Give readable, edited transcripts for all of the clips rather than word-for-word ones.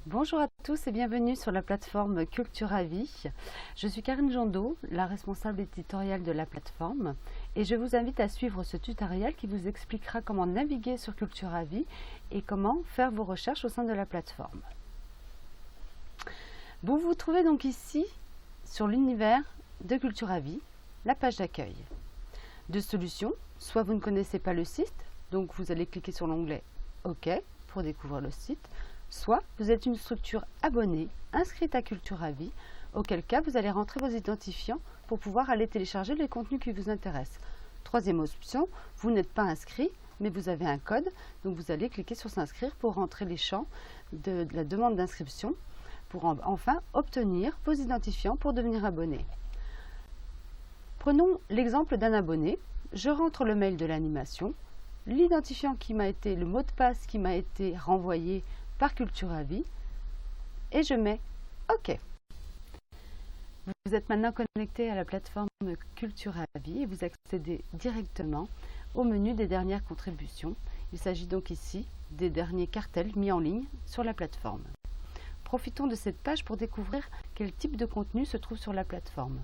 Bonjour à tous et bienvenue sur la plateforme Culturavie. Je suis Karine Jandot, la responsable éditoriale de la plateforme, et je vous invite à suivre ce tutoriel qui vous expliquera comment naviguer sur Culturavie et comment faire vos recherches au sein de la plateforme. Vous vous trouvez donc ici sur l'univers de Culturavie, la page d'accueil. Deux solutions, soit vous ne connaissez pas le site, donc vous allez cliquer sur l'onglet OK pour découvrir le site, soit vous êtes une structure abonnée, inscrite à Culturavie, auquel cas vous allez rentrer vos identifiants pour pouvoir aller télécharger les contenus qui vous intéressent. Troisième option, vous n'êtes pas inscrit, mais vous avez un code, donc vous allez cliquer sur s'inscrire pour rentrer les champs de la demande d'inscription, pour enfin obtenir vos identifiants pour devenir abonné. Prenons l'exemple d'un abonné, je rentre le mail de l'animation, l'identifiant qui m'a été, le mot de passe qui m'a été renvoyé par Culturavie et je mets OK. Vous êtes maintenant connecté à la plateforme Culturavie et vous accédez directement au menu des dernières contributions. Il s'agit donc ici des derniers cartels mis en ligne sur la plateforme. Profitons de cette page pour découvrir quel type de contenu se trouve sur la plateforme.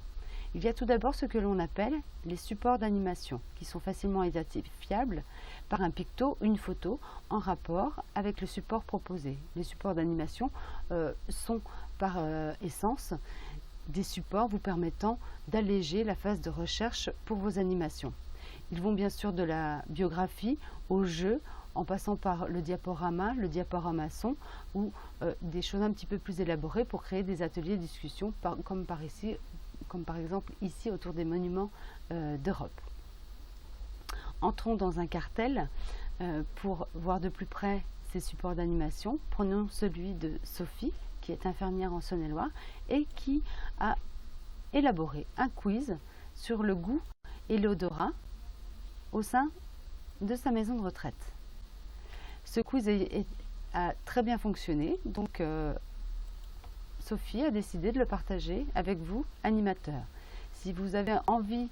Il y a tout d'abord ce que l'on appelle les supports d'animation, qui sont facilement identifiables par un picto, une photo, en rapport avec le support proposé. Les supports d'animation sont par essence des supports vous permettant d'alléger la phase de recherche pour vos animations. Ils vont bien sûr de la biographie au jeu, en passant par le diaporama-son, ou des choses un petit peu plus élaborées pour créer des ateliers de discussion, comme par exemple ici autour des monuments d'Europe. Entrons dans un cartel pour voir de plus près ces supports d'animation. Prenons celui de Sophie, qui est infirmière en Saône-et-Loire et qui a élaboré un quiz sur le goût et l'odorat au sein de sa maison de retraite. Ce quiz a très bien fonctionné, donc Sophie a décidé de le partager avec vous, animateurs. Si vous avez envie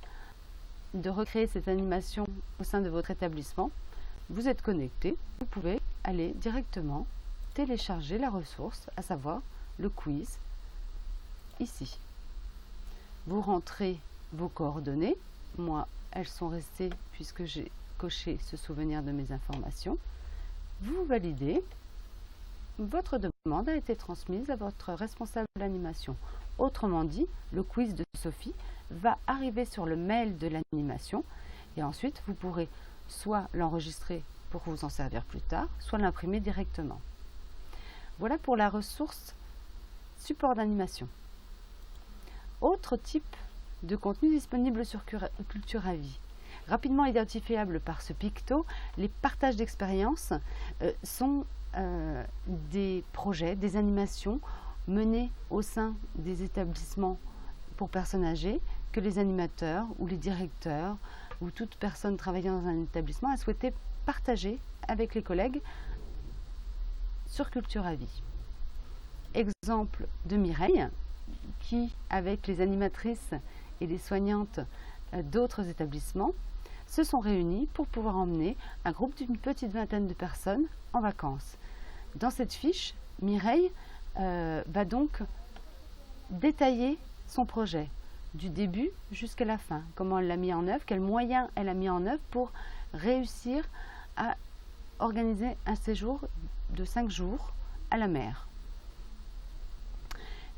de recréer cette animation au sein de votre établissement, vous êtes connecté, vous pouvez aller directement télécharger la ressource, à savoir le quiz, ici. Vous rentrez vos coordonnées, moi elles sont restées puisque j'ai coché ce souvenir de mes informations, vous validez. Votre demande a été transmise à votre responsable d'animation. Autrement dit, le quiz de Sophie va arriver sur le mail de l'animation et ensuite vous pourrez soit l'enregistrer pour vous en servir plus tard, soit l'imprimer directement. Voilà pour la ressource support d'animation. Autre type de contenu disponible sur Culturavie. Rapidement identifiable par ce picto, les partages d'expériences sont des projets, des animations menées au sein des établissements pour personnes âgées que les animateurs ou les directeurs ou toute personne travaillant dans un établissement a souhaité partager avec les collègues sur Culturavie. Exemple de Mireille qui, avec les animatrices et les soignantes d'autres établissements, se sont réunis pour pouvoir emmener un groupe d'une petite vingtaine de personnes en vacances. Dans cette fiche, Mireille va donc détailler son projet, du début jusqu'à la fin, comment elle l'a mis en œuvre, quels moyens elle a mis en œuvre pour réussir à organiser un séjour de 5 jours à la mer.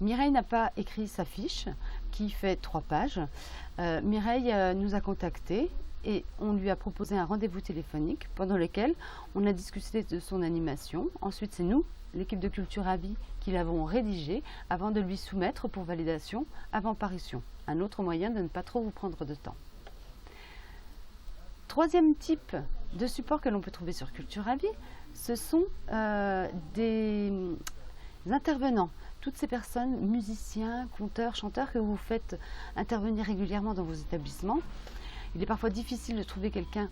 Mireille n'a pas écrit sa fiche, qui fait 3 pages. Mireille nous a contactés et on lui a proposé un rendez-vous téléphonique pendant lequel on a discuté de son animation. Ensuite, c'est nous, l'équipe de Culturavie, qui l'avons rédigé avant de lui soumettre pour validation avant parution. Un autre moyen de ne pas trop vous prendre de temps. Troisième type de support que l'on peut trouver sur Culturavie, ce sont des intervenants. Toutes ces personnes, musiciens, conteurs, chanteurs que vous faites intervenir régulièrement dans vos établissements. Il est parfois difficile de trouver quelqu'un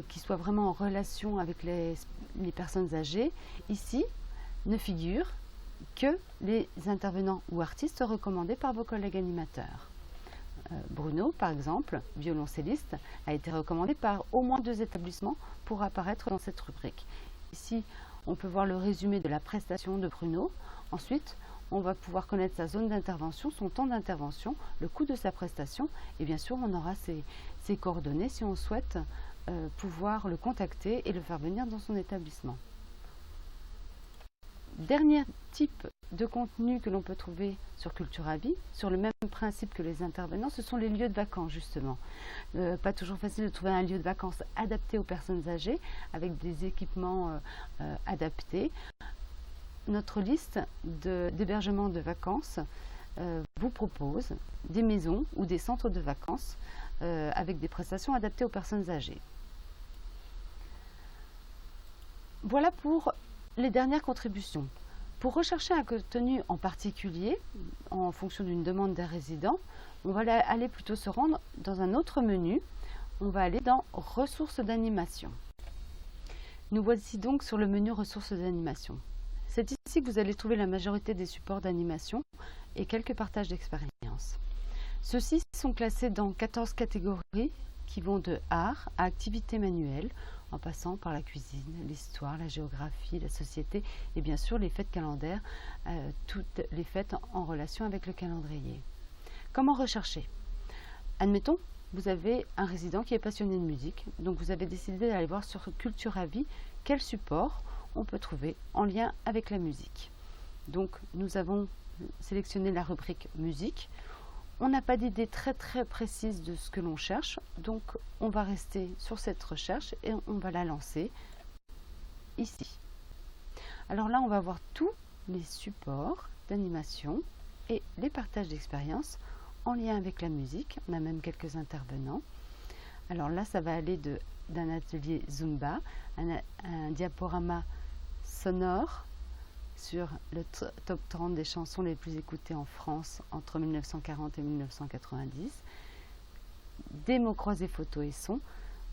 qui soit vraiment en relation avec les personnes âgées. Ici, ne figurent que les intervenants ou artistes recommandés par vos collègues animateurs. Bruno, par exemple, violoncelliste, a été recommandé par au moins 2 établissements pour apparaître dans cette rubrique. Ici, on peut voir le résumé de la prestation de Bruno Ensuite, on va pouvoir connaître sa zone d'intervention, son temps d'intervention, le coût de sa prestation et bien sûr on aura ses coordonnées si on souhaite pouvoir le contacter et le faire venir dans son établissement. Dernier type de contenu que l'on peut trouver sur Culturavie, sur le même principe que les intervenants, ce sont les lieux de vacances justement. Pas toujours facile de trouver un lieu de vacances adapté aux personnes âgées avec des équipements adaptés. Notre liste d'hébergement de vacances vous propose des maisons ou des centres de vacances avec des prestations adaptées aux personnes âgées. Voilà pour les dernières contributions. Pour rechercher un contenu en particulier, en fonction d'une demande des résidents, on va aller plutôt se rendre dans un autre menu. On va aller dans Ressources d'animation. Nous voici donc sur le menu Ressources d'animation. C'est ici que vous allez trouver la majorité des supports d'animation et quelques partages d'expériences. Ceux-ci sont classés dans 14 catégories qui vont de art à activités manuelles, en passant par la cuisine, l'histoire, la géographie, la société et bien sûr les fêtes calendaires, toutes les fêtes en relation avec le calendrier. Comment rechercher? Admettons, vous avez un résident qui est passionné de musique, donc vous avez décidé d'aller voir sur Culturavie quel support on peut trouver en lien avec la musique. Donc nous avons sélectionné la rubrique musique. On n'a pas d'idée très précise de ce que l'on cherche, donc on va rester sur cette recherche et on va la lancer ici. Alors là, on va voir tous les supports d'animation et les partages d'expériences en lien avec la musique. On a même quelques intervenants. Alors là, ça va aller d'un atelier Zumba, un diaporama sonore sur le top 30 des chansons les plus écoutées en France entre 1940 et 1990, des mots croisés photos et sons,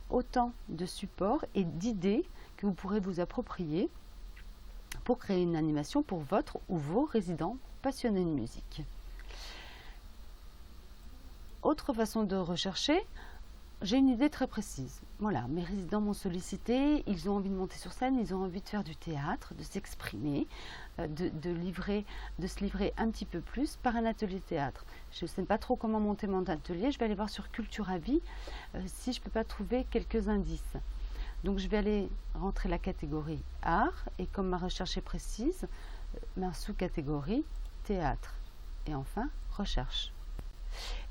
autant de supports et d'idées que vous pourrez vous approprier pour créer une animation pour votre ou vos résidents passionnés de musique. Autre façon de rechercher, j'ai une idée très précise. Voilà, mes résidents m'ont sollicité, ils ont envie de monter sur scène, ils ont envie de faire du théâtre, de s'exprimer, de se livrer un petit peu plus par un atelier théâtre. Je ne sais pas trop comment monter mon atelier, je vais aller voir sur Culturavie si je ne peux pas trouver quelques indices. Donc je vais aller rentrer la catégorie art et comme ma recherche est précise, ma sous-catégorie théâtre et enfin recherche.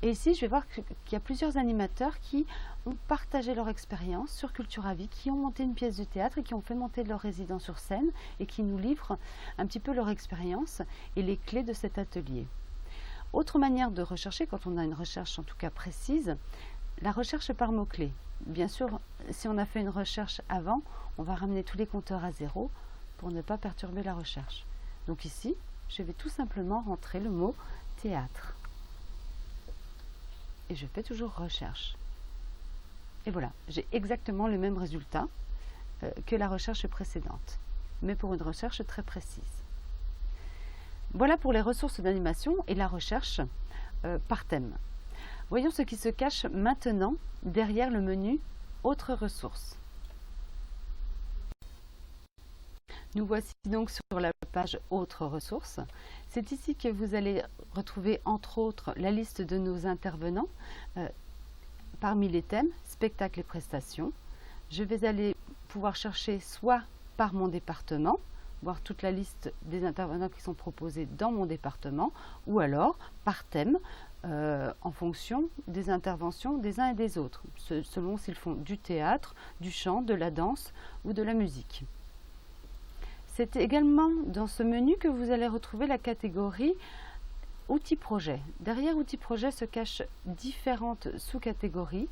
Et ici, je vais voir qu'il y a plusieurs animateurs qui ont partagé leur expérience sur Culturavie, qui ont monté une pièce de théâtre et qui ont fait monter leurs résidents sur scène et qui nous livrent un petit peu leur expérience et les clés de cet atelier. Autre manière de rechercher, quand on a une recherche en tout cas précise, la recherche par mots-clés. Bien sûr, si on a fait une recherche avant, on va ramener tous les compteurs à zéro pour ne pas perturber la recherche. Donc ici, je vais tout simplement rentrer le mot théâtre. Et je fais toujours recherche. Et voilà, j'ai exactement le même résultat que la recherche précédente, mais pour une recherche très précise. Voilà pour les ressources d'animation et la recherche par thème. Voyons ce qui se cache maintenant derrière le menu Autres ressources. Nous voici donc sur la page Autres ressources. C'est ici que vous allez retrouver entre autres la liste de nos intervenants parmi les thèmes spectacles et prestations. Je vais aller pouvoir chercher soit par mon département, voir toute la liste des intervenants qui sont proposés dans mon département, ou alors par thème en fonction des interventions des uns et des autres, selon s'ils font du théâtre, du chant, de la danse ou de la musique. C'est également dans ce menu que vous allez retrouver la catégorie Outils projet. Derrière Outils projet se cachent différentes sous-catégories,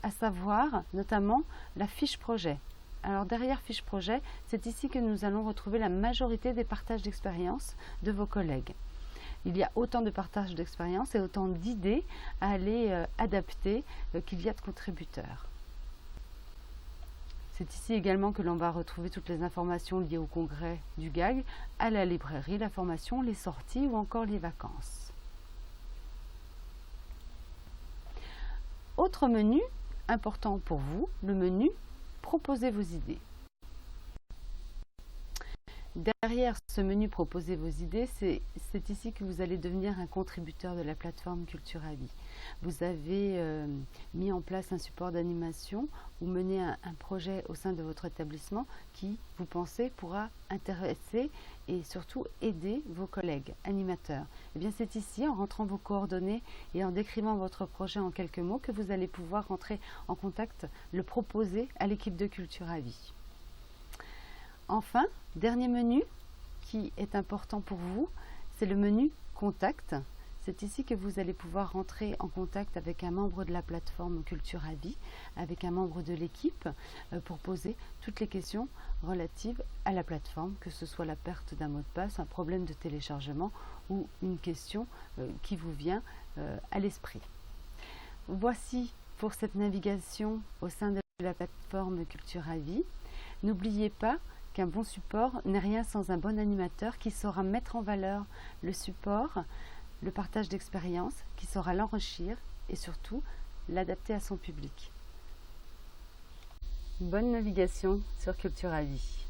à savoir notamment la fiche projet. Alors derrière fiche projet, c'est ici que nous allons retrouver la majorité des partages d'expérience de vos collègues. Il y a autant de partages d'expérience et autant d'idées à aller adapter qu'il y a de contributeurs. C'est ici également que l'on va retrouver toutes les informations liées au congrès du GAG, à la librairie, la formation, les sorties ou encore les vacances. Autre menu important pour vous, le menu « Proposez vos idées ». Derrière ce menu Proposer vos idées, c'est ici que vous allez devenir un contributeur de la plateforme Culture à Vie. Vous avez mis en place un support d'animation ou mené un projet au sein de votre établissement qui, vous pensez, pourra intéresser et surtout aider vos collègues animateurs. Et bien c'est ici, en rentrant vos coordonnées et en décrivant votre projet en quelques mots, que vous allez pouvoir rentrer en contact, le proposer à l'équipe de Culture à Vie. Enfin, dernier menu qui est important pour vous, c'est le menu Contact. C'est ici que vous allez pouvoir rentrer en contact avec un membre de la plateforme Culture à Vie, avec un membre de l'équipe, pour poser toutes les questions relatives à la plateforme, que ce soit la perte d'un mot de passe, un problème de téléchargement ou une question qui vous vient à l'esprit. Voici pour cette navigation au sein de la plateforme Culture à Vie. N'oubliez pas qu'un bon support n'est rien sans un bon animateur qui saura mettre en valeur le support, le partage d'expérience, qui saura l'enrichir et surtout l'adapter à son public. Bonne navigation sur Culture à Vie.